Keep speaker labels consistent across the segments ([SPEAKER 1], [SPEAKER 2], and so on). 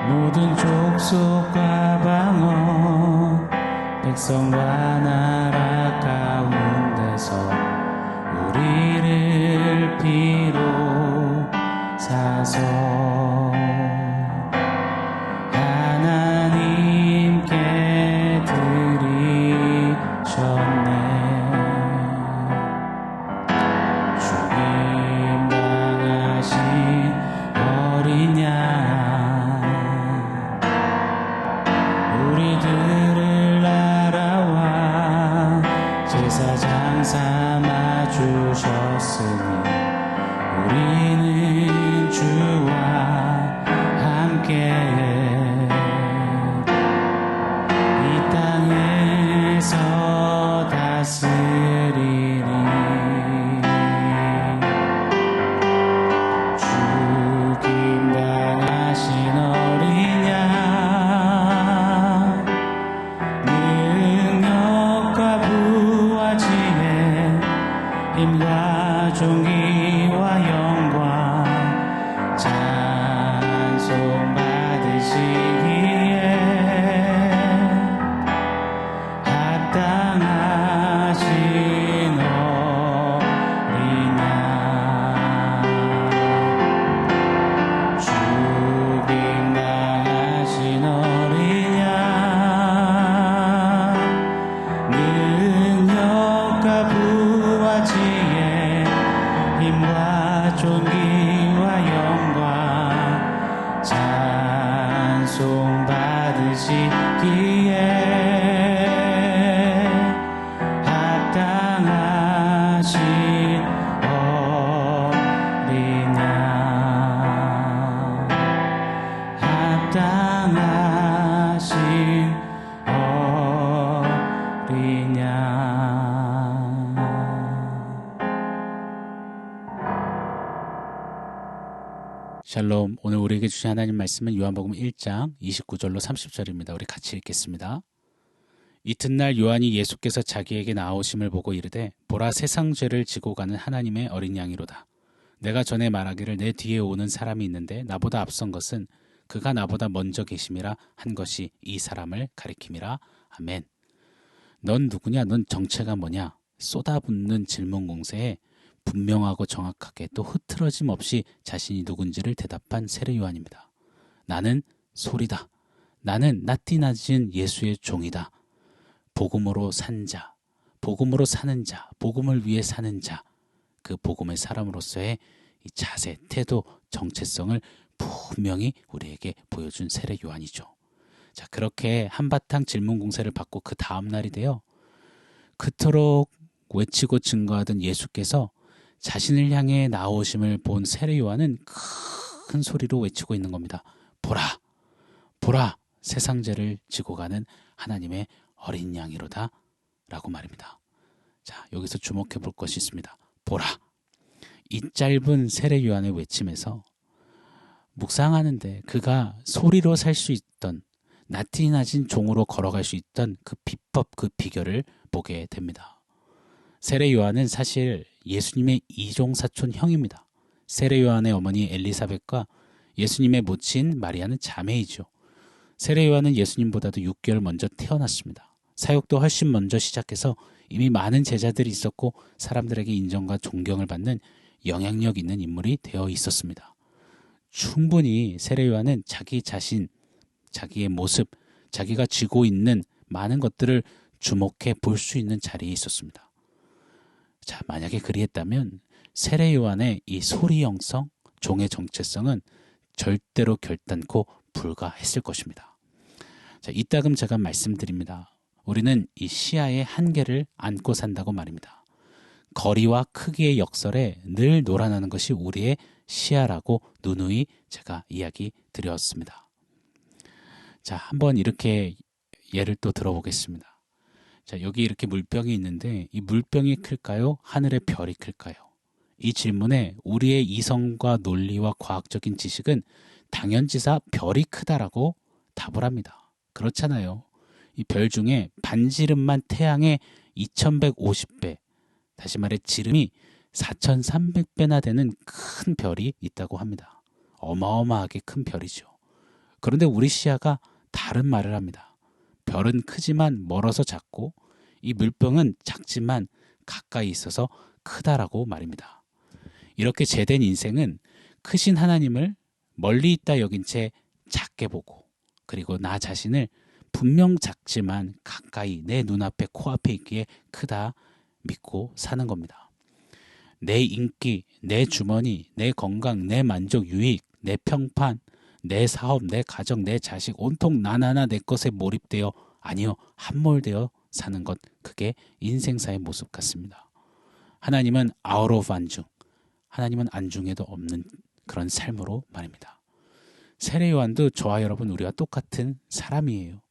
[SPEAKER 1] 모든 족속과 방언 백성과 나라 가운데서 우리를 비로사서 하나님께 드리셨네. 죽임 당하신 어린 양 우리들을 알아와 제사장 삼아 주셨으니 우리는 주와 함께 이 땅에서 다스리리. 죽임 당하신 어린 양 능력과 부와 지혜 힘과 존귀와 영광 찬송 받으시기에 합당하신 어린 양 죽임 당하신 어린 양 능력과 부와 지혜 힘과 존귀와 영광 찬송 받으시기에 합당하신 어린 양 합당하신 어린 양. 샬롬. 오늘 우리에게 주신 하나님 말씀은 요한복음 1장 29절로 30절입니다. 우리 같이 읽겠습니다. 이튿날 요한이 예수께서 자기에게 나오심을 보고 이르되 보라 세상 죄를 지고 가는 하나님의 어린 양이로다. 내가 전에 말하기를 내 뒤에 오는 사람이 있는데 나보다 앞선 것은 그가 나보다 먼저 계심이라 한 것이 이 사람을 가리킴이라. 아멘. 넌 누구냐? 넌 정체가 뭐냐? 쏟아붓는 질문 공세에 분명하고 정확하게 또 흐트러짐 없이 자신이 누군지를 대답한 세례 요한입니다. 나는 소리다. 나는 낫디낮은 예수의 종이다. 복음으로 산 자, 복음으로 사는 자, 복음을 위해 사는 자, 그 복음의 사람으로서의 이 자세, 태도, 정체성을 분명히 우리에게 보여준 세례 요한이죠. 자, 그렇게 한바탕 질문 공세를 받고 그 다음 날이 되어 그토록 외치고 증거하던 예수께서 자신을 향해 나오심을 본 세례 요한은 큰 소리로 외치고 있는 겁니다. 보라, 보라, 세상 죄를 지고 가는 하나님의 어린 양이로다 라고 말입니다. 자, 여기서 주목해 볼 것이 있습니다. 보라. 이 짧은 세례 요한의 외침에서 묵상하는데 그가 소리로 살 수 있던, 낯이 낮은 종으로 걸어갈 수 있던 그 비법, 그 비결을 보게 됩니다. 세례 요한은 사실 예수님의 이종사촌 형입니다. 세례 요한의 어머니 엘리사벳과 예수님의 모친 마리아는 자매이죠. 세례 요한은 예수님보다도 6개월 먼저 태어났습니다. 사역도 훨씬 먼저 시작해서 이미 많은 제자들이 있었고 사람들에게 인정과 존경을 받는 영향력 있는 인물이 되어 있었습니다. 충분히 세례 요한은 자기 자신, 자기의 모습, 자기가 쥐고 있는 많은 것들을 주목해 볼 수 있는 자리에 있었습니다. 자, 만약에 그리했다면 세례 요한의 이 소리 영성, 종의 정체성은 절대로 결단코 불가했을 것입니다. 자, 이따금 제가 말씀드립니다. 우리는 이 시야의 한계를 안고 산다고 말입니다. 거리와 크기의 역설에 늘 놀아나는 것이 우리의 시야라고 누누이 제가 이야기 드렸습니다. 자, 한번 이렇게 예를 또 들어보겠습니다. 자, 여기 이렇게 물병이 있는데 이 물병이 클까요? 하늘의 별이 클까요? 이 질문에 우리의 이성과 논리와 과학적인 지식은 당연지사 별이 크다라고 답을 합니다. 그렇잖아요. 이 별 중에 반지름만 태양의 2150배, 다시 말해 지름이 4300배나 되는 큰 별이 있다고 합니다. 어마어마하게 큰 별이죠. 그런데 우리 시야가 다른 말을 합니다. 별은 크지만 멀어서 작고 이 물병은 작지만 가까이 있어서 크다라고 말입니다. 이렇게 제된 인생은 크신 하나님을 멀리 있다 여긴 채 작게 보고, 그리고 나 자신을 분명 작지만 가까이 내 눈앞에 코앞에 있기에 크다 믿고 사는 겁니다. 내 인기, 내 주머니, 내 건강, 내 만족, 유익, 내 평판, 내 사업, 내 가정, 내 자식 온통 나나나 내 것에 몰입되어, 아니요, 함몰되어 사는 것, 그게 인생사의 모습 같습니다. 하나님은 out of 안중, 하나님은 안중에도 없는 그런 삶으로 말입니다. 세례 요한도 저와 여러분 우리와 똑같은 사람이에요.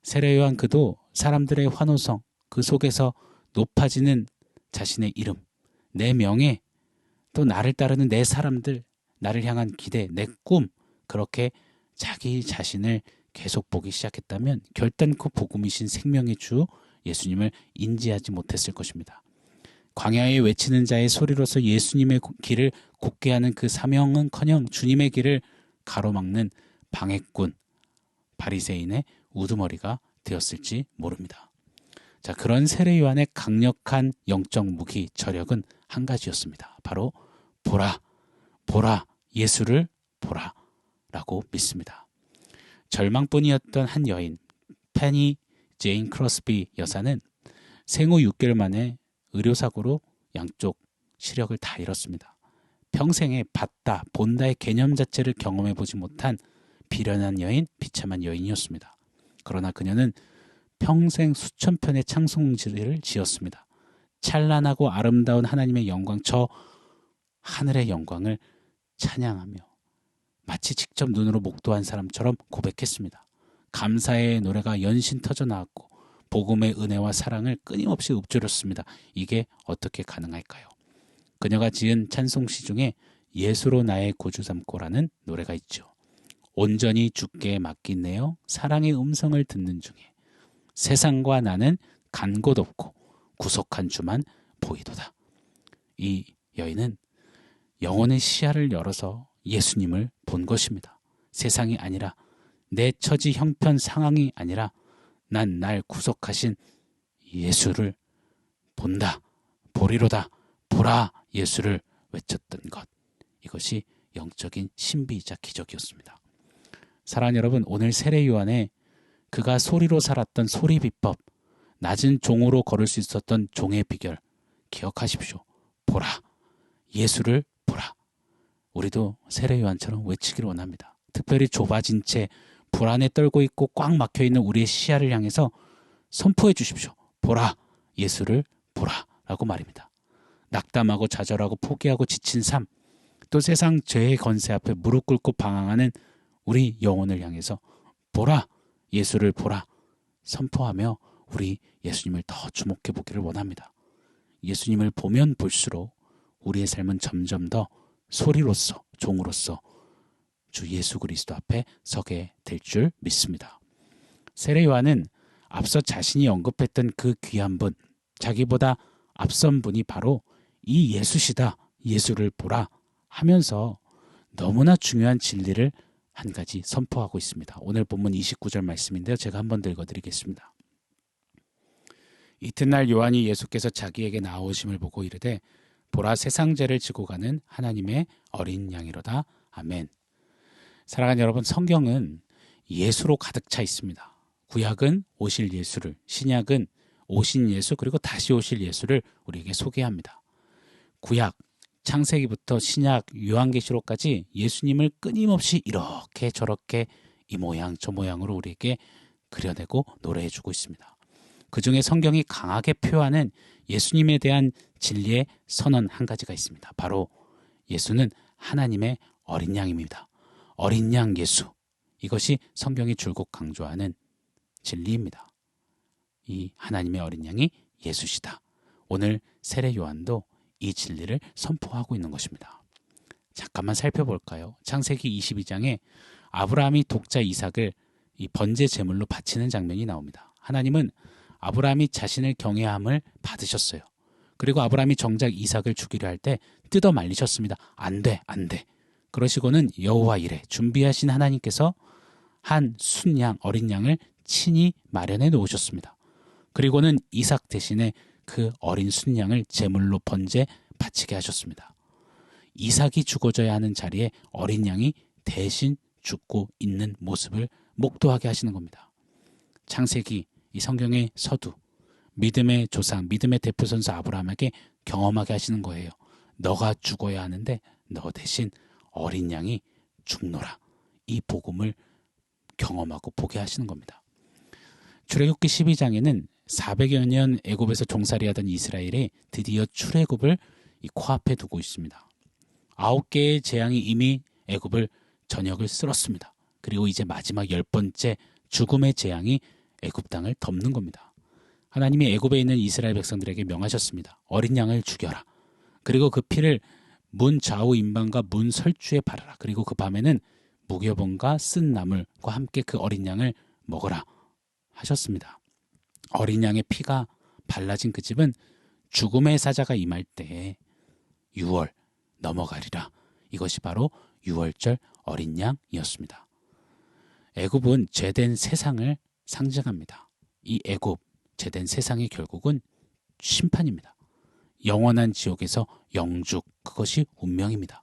[SPEAKER 1] 세례 요한 그도 사람들의 환호성, 그 속에서 높아지는 자신의 이름, 내 명예, 또 나를 따르는 내 사람들, 나를 향한 기대, 내 꿈, 그렇게 자기 자신을 계속 보기 시작했다면 결단코 복음이신 생명의 주 예수님을 인지하지 못했을 것입니다. 광야에 외치는 자의 소리로서 예수님의 길을 곧게 하는 그 사명은커녕 주님의 길을 가로막는 방해꾼, 바리새인의 우두머리가 되었을지 모릅니다. 자, 그런 세례 요한의 강력한 영적 무기, 저력은 한 가지였습니다. 바로 보라, 보라, 예수를 보라 라고 믿습니다. 절망뿐이었던 한 여인, 페니 제인 크로스비 여사는 생후 6개월 만에 의료사고로 양쪽 시력을 다 잃었습니다. 평생에 봤다, 본다의 개념 자체를 경험해보지 못한 비련한 여인, 비참한 여인이었습니다. 그러나 그녀는 평생 수천 편의 찬송지를 지었습니다. 찬란하고 아름다운 하나님의 영광, 저 하늘의 영광을 찬양하며 마치 직접 눈으로 목도한 사람처럼 고백했습니다. 감사의 노래가 연신 터져 나왔고 복음의 은혜와 사랑을 끊임없이 읊조렸습니다. 이게 어떻게 가능할까요? 그녀가 지은 찬송시 중에 예수로 나의 구주 삼고라는 노래가 있죠. 온전히 주께 맡기네요. 사랑의 음성을 듣는 중에 세상과 나는 간 곳 없고 구속한 주만 보이도다. 이 여인은 영혼의 시야를 열어서 예수님을 본 것입니다. 세상이 아니라, 내 처지 형편 상황이 아니라 난 날 구속하신 예수를 본다, 보리로다, 보라 예수를 외쳤던 것. 이것이 영적인 신비이자 기적이었습니다. 사랑하는 여러분, 오늘 세례 요한의 그가 소리로 살았던 소리 비법, 낮은 종으로 걸을 수 있었던 종의 비결 기억하십시오. 보라, 예수를 보라. 우리도 세례 요한처럼 외치기를 원합니다. 특별히 좁아진 채 불안에 떨고 있고 꽉 막혀있는 우리의 시야를 향해서 선포해 주십시오. 보라, 예수를 보라 라고 말입니다. 낙담하고 좌절하고 포기하고 지친 삶, 또 세상 죄의 건세 앞에 무릎 꿇고 방황하는 우리 영혼을 향해서 보라, 예수를 보라 선포하며 우리 예수님을 더 주목해 보기를 원합니다. 예수님을 보면 볼수록 우리의 삶은 점점 더 소리로서, 종으로서 주 예수 그리스도 앞에 서게 될 줄 믿습니다. 세례 요한은 앞서 자신이 언급했던 그 귀한 분, 자기보다 앞선 분이 바로 이 예수시다, 예수를 보라 하면서 너무나 중요한 진리를 한 가지 선포하고 있습니다. 오늘 본문 29절 말씀인데요. 제가 한번 더 읽어드리겠습니다. 이튿날 요한이 예수께서 자기에게 나오심을 보고 이르되 보라, 세상 죄를 지고 가는 하나님의 어린 양이로다. 아멘. 사랑하는 여러분, 성경은 예수로 가득 차 있습니다. 구약은 오실 예수를, 신약은 오신 예수, 그리고 다시 오실 예수를 우리에게 소개합니다. 구약, 창세기부터 신약, 요한계시록까지 예수님을 끊임없이 이렇게 저렇게 이 모양 저 모양으로 우리에게 그려내고 노래해주고 있습니다. 그중에 성경이 강하게 표하는 예수님에 대한 진리의 선언 한 가지가 있습니다. 바로 예수는 하나님의 어린 양입니다. 어린 양 예수, 이것이 성경이 줄곧 강조하는 진리입니다. 이 하나님의 어린 양이 예수시다. 오늘 세례 요한도 이 진리를 선포하고 있는 것입니다. 잠깐만 살펴볼까요? 창세기 22장에 아브라함이 독자 이삭을 이 번제 제물로 바치는 장면이 나옵니다. 하나님은 아브라함이 자신을 경외함을 받으셨어요. 그리고 아브라함이 정작 이삭을 죽이려 할 때 뜯어 말리셨습니다. 안 돼, 안 돼. 그러시고는 여호와 이레 준비하신 하나님께서 한 순양, 어린 양을 친히 마련해 놓으셨습니다. 그리고는 이삭 대신에 그 어린 순양을 제물로 번제 바치게 하셨습니다. 이삭이 죽어져야 하는 자리에 어린 양이 대신 죽고 있는 모습을 목도하게 하시는 겁니다. 창세기, 이 성경의 서두, 믿음의 조상, 믿음의 대표 선수 아브라함에게 경험하게 하시는 거예요. 너가 죽어야 하는데 너 대신 어린 양이 죽노라. 이 복음을 경험하고 보게 하시는 겁니다. 출애굽기 12장에는 400여 년 애굽에서 종살이하던 이스라엘이 드디어 출애굽을 이 코앞에 두고 있습니다. 9개의 재앙이 이미 애굽을 전역을 쓸었습니다. 그리고 이제 마지막 10번째 죽음의 재앙이 애굽 땅을 덮는 겁니다. 하나님이 애굽에 있는 이스라엘 백성들에게 명하셨습니다. 어린 양을 죽여라. 그리고 그 피를 문 좌우 임방과 문 설주에 바르라. 그리고 그 밤에는 무교본과 쓴 나물과 함께 그 어린 양을 먹어라 하셨습니다. 어린 양의 피가 발라진 그 집은 죽음의 사자가 임할 때에 6월 넘어가리라. 이것이 바로 6월절 어린 양이었습니다. 애굽은 죄된 세상을 상징합니다. 이 애굽, 죄된 세상의 결국은 심판입니다. 영원한 지옥에서 영죽, 그것이 운명입니다.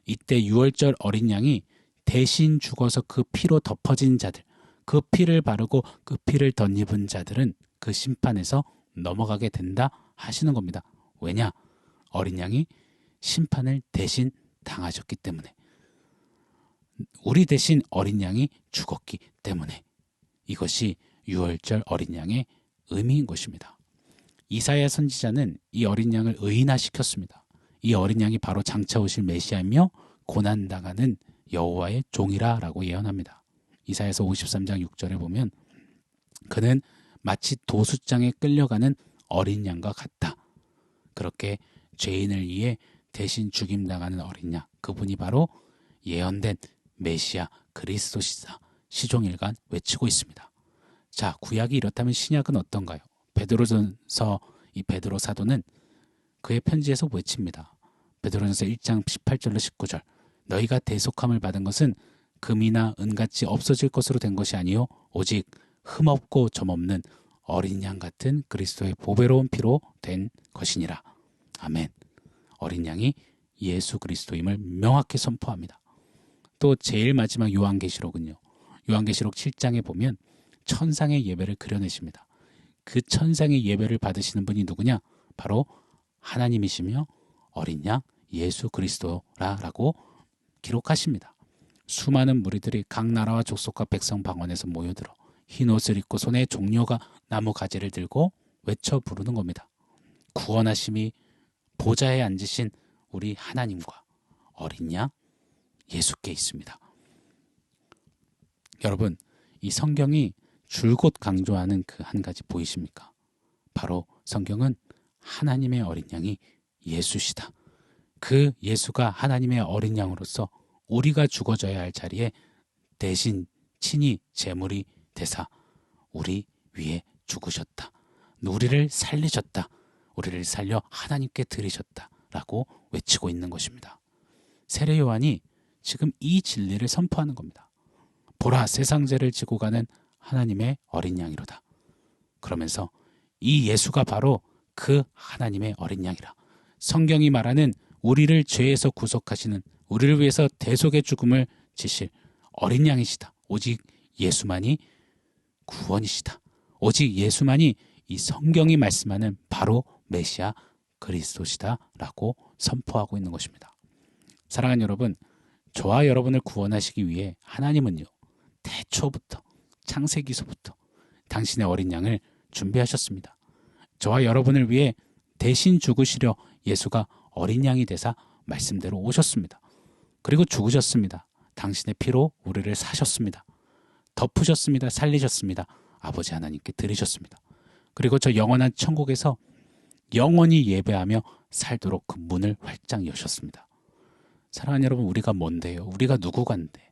[SPEAKER 1] 이때 6월절 어린 양이 대신 죽어서 그 피로 덮어진 자들, 그 피를 바르고 그 피를 덧입은 자들은 그 심판에서 넘어가게 된다 하시는 겁니다. 왜냐? 어린 양이 심판을 대신 당하셨기 때문에, 우리 대신 어린 양이 죽었기 때문에, 이것이 6월절 어린 양의 의미인 것입니다. 이사야 선지자는 이 어린 양을 의인화시켰습니다. 이 어린 양이 바로 장차 오실 메시아이며 고난당하는 여호와의 종이라 라고 예언합니다. 이사야서 53장 6절에 보면 그는 마치 도수장에 끌려가는 어린 양과 같다. 그렇게 죄인을 위해 대신 죽임당하는 어린 양, 그분이 바로 예언된 메시아 그리스도시다. 시종일관 외치고 있습니다. 자, 구약이 이렇다면 신약은 어떤가요? 베드로전서 이 베드로 사도는 그의 편지에서 외칩니다. 베드로전서 1장 18절로 19절. 너희가 대속함을 받은 것은 금이나 은같이 없어질 것으로 된 것이 아니요 오직 흠없고 점없는 어린 양 같은 그리스도의 보배로운 피로 된 것이니라. 아멘. 어린 양이 예수 그리스도임을 명확히 선포합니다. 또 제일 마지막 요한계시록은요. 요한계시록 7장에 보면 천상의 예배를 그려내십니다. 그 천상의 예배를 받으시는 분이 누구냐? 바로 하나님이시며 어린 양 예수 그리스도라라고 기록하십니다. 수많은 무리들이 각 나라와 족속과 백성 방언에서 모여들어 흰 옷을 입고 손에 종려가 나무 가지를 들고 외쳐 부르는 겁니다. 구원하심이 보좌에 앉으신 우리 하나님과 어린 양 예수께 있습니다. 여러분, 이 성경이 줄곧 강조하는 그 한 가지 보이십니까? 바로 성경은 하나님의 어린 양이 예수시다. 그 예수가 하나님의 어린 양으로서 우리가 죽어져야 할 자리에 대신 친히 제물이 되사 우리 위에 죽으셨다. 우리를 살리셨다. 우리를 살려 하나님께 드리셨다. 라고 외치고 있는 것입니다. 세례 요한이 지금 이 진리를 선포하는 겁니다. 보라, 세상 죄를 지고 가는 하나님의 어린 양이로다. 그러면서 이 예수가 바로 그 하나님의 어린 양이라. 성경이 말하는 우리를 죄에서 구속하시는, 우리를 위해서 대속의 죽음을 지실 어린 양이시다. 오직 예수만이 구원이시다. 오직 예수만이 이 성경이 말씀하는 바로 메시아 그리스도시다 라고 선포하고 있는 것입니다. 사랑하는 여러분, 저와 여러분을 구원하시기 위해 하나님은요, 태초부터 창세기서부터 당신의 어린 양을 준비하셨습니다. 저와 여러분을 위해 대신 죽으시려 예수가 어린 양이 되사 말씀대로 오셨습니다. 그리고 죽으셨습니다. 당신의 피로 우리를 사셨습니다. 덮으셨습니다. 살리셨습니다. 아버지 하나님께 드리셨습니다. 그리고 저 영원한 천국에서 영원히 예배하며 살도록 그 문을 활짝 여셨습니다. 사랑하는 여러분, 우리가 뭔데요? 우리가 누구간데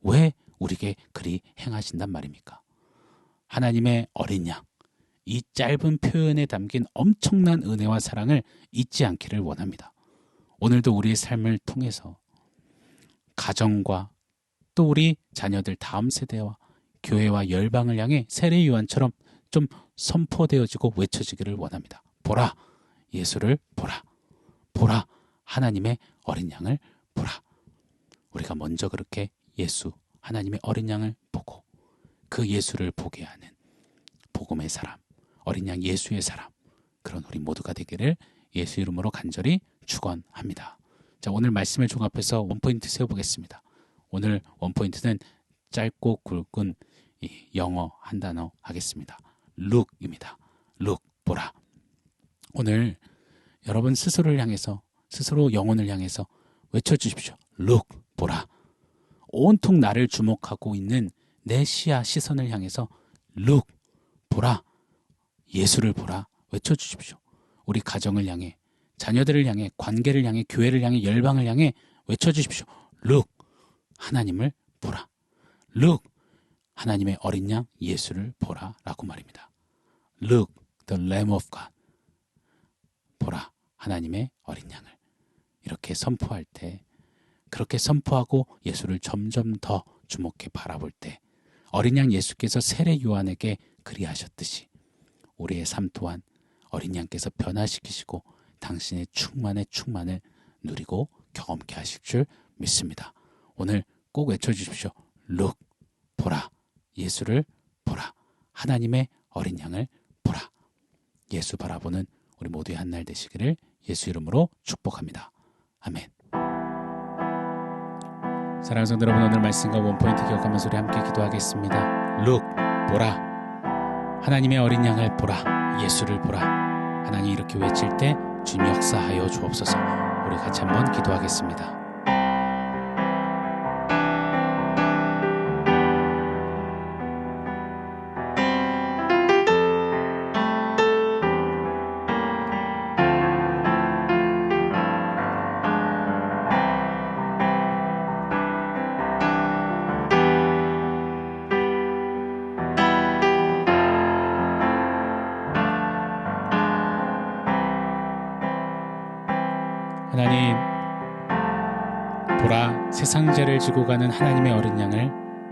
[SPEAKER 1] 왜 우리에게 그리 행하신단 말입니까? 하나님의 어린 양, 이 짧은 표현에 담긴 엄청난 은혜와 사랑을 잊지 않기를 원합니다. 오늘도 우리의 삶을 통해서 가정과 또 우리 자녀들 다음 세대와 교회와 열방을 향해 세례 요한처럼 좀 선포되어지고 외쳐지기를 원합니다. 보라, 예수를 보라. 보라, 하나님의 어린 양을 보라. 우리가 먼저 그렇게 예수, 하나님의 어린 양을 보고 그 예수를 보게 하는 복음의 사람, 어린 양 예수의 사람, 그런 우리 모두가 되기를 예수 이름으로 간절히 축원합니다. 자, 오늘 말씀을 종합해서 원포인트 세워보겠습니다. 오늘 원포인트는 짧고 굵은 이 영어 한 단어 하겠습니다. look입니다. look, 보라. 오늘 여러분 스스로를 향해서, 스스로 영혼을 향해서 외쳐주십시오. look, 보라. 온통 나를 주목하고 있는 내 시야, 시선을 향해서 look, 보라. 예수를 보라. 외쳐주십시오. 우리 가정을 향해, 자녀들을 향해, 관계를 향해, 교회를 향해, 열방을 향해 외쳐주십시오. look, 하나님을 보라. look, 하나님의 어린 양 예수를 보라 라고 말입니다. look, the Lamb of God. 보라, 하나님의 어린 양을. 이렇게 선포할 때, 그렇게 선포하고 예수를 점점 더 주목해 바라볼 때 어린 양 예수께서 세례 요한에게 그리하셨듯이 우리의 삶 또한 어린 양께서 변화시키시고 당신의 충만을 누리고 경험케 하실 줄 믿습니다. 오늘 꼭 외쳐주십시오. look, 보라. 예수를 보라. 하나님의 어린 양을 보라. 예수 바라보는 우리 모두의 한날 되시기를 예수 이름으로 축복합니다. 아멘. 사랑하는 성도 여러분, 오늘 말씀과 원포인트 기억하면서 우리 함께 기도하겠습니다. look, 보라. 하나님의 어린 양을 보라. 예수를 보라. 하나님 이렇게 외칠 때 주님 역사하여 주옵소서. 우리 같이 한번 기도하겠습니다. 하나님, 보라, 세상 죄를 지고 가는 하나님의 어린 양을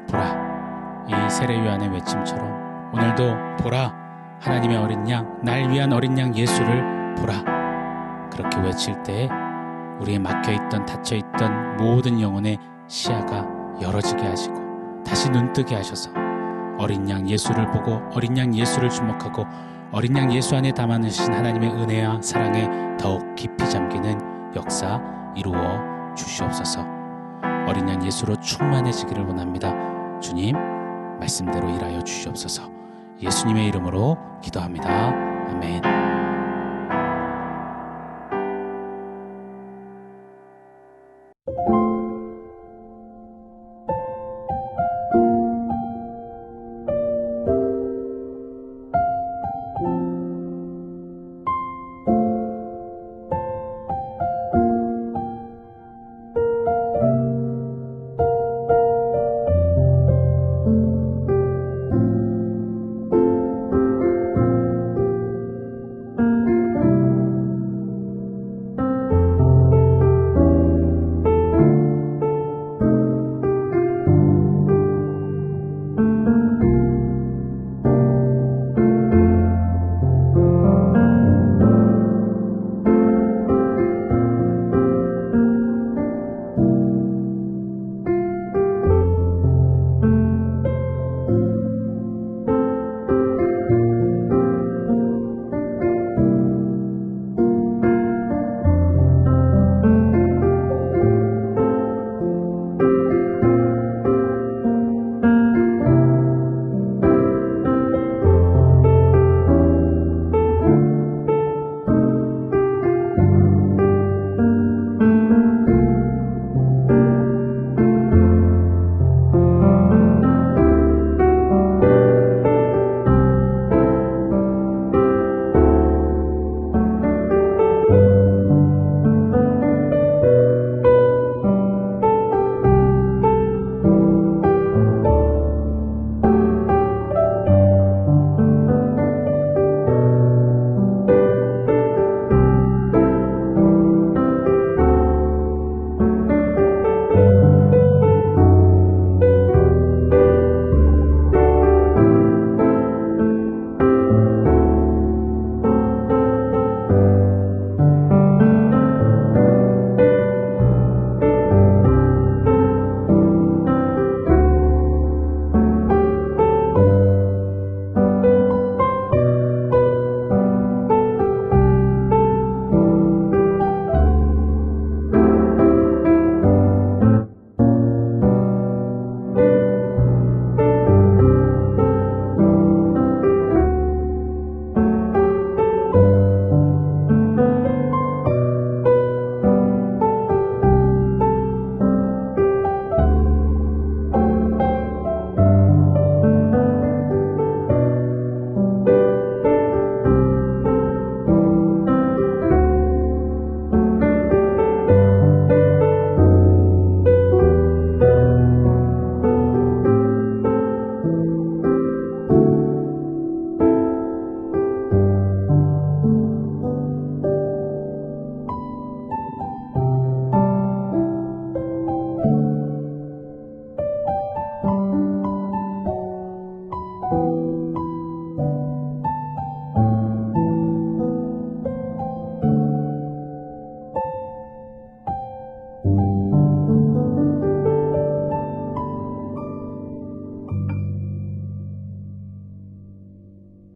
[SPEAKER 1] 보라. 이 세례 요한의 외침처럼 오늘도 보라, 하나님의 어린 양, 날 위한 어린 양 예수를 보라. 그렇게 외칠 때에 우리의 막혀있던, 닫혀있던 모든 영혼의 시야가 열어지게 하시고 다시 눈뜨게 하셔서 어린 양 예수를 보고 어린 양 예수를 주목하고 어린 양 예수 안에 담아내신 하나님의 은혜와 사랑에 더욱 깊이 잠기는 역사 이루어 주시옵소서. 어린 양 예수로 충만해지기를 원합니다. 주님, 말씀대로 일하여 주시옵소서. 예수님의 이름으로 기도합니다. 아멘.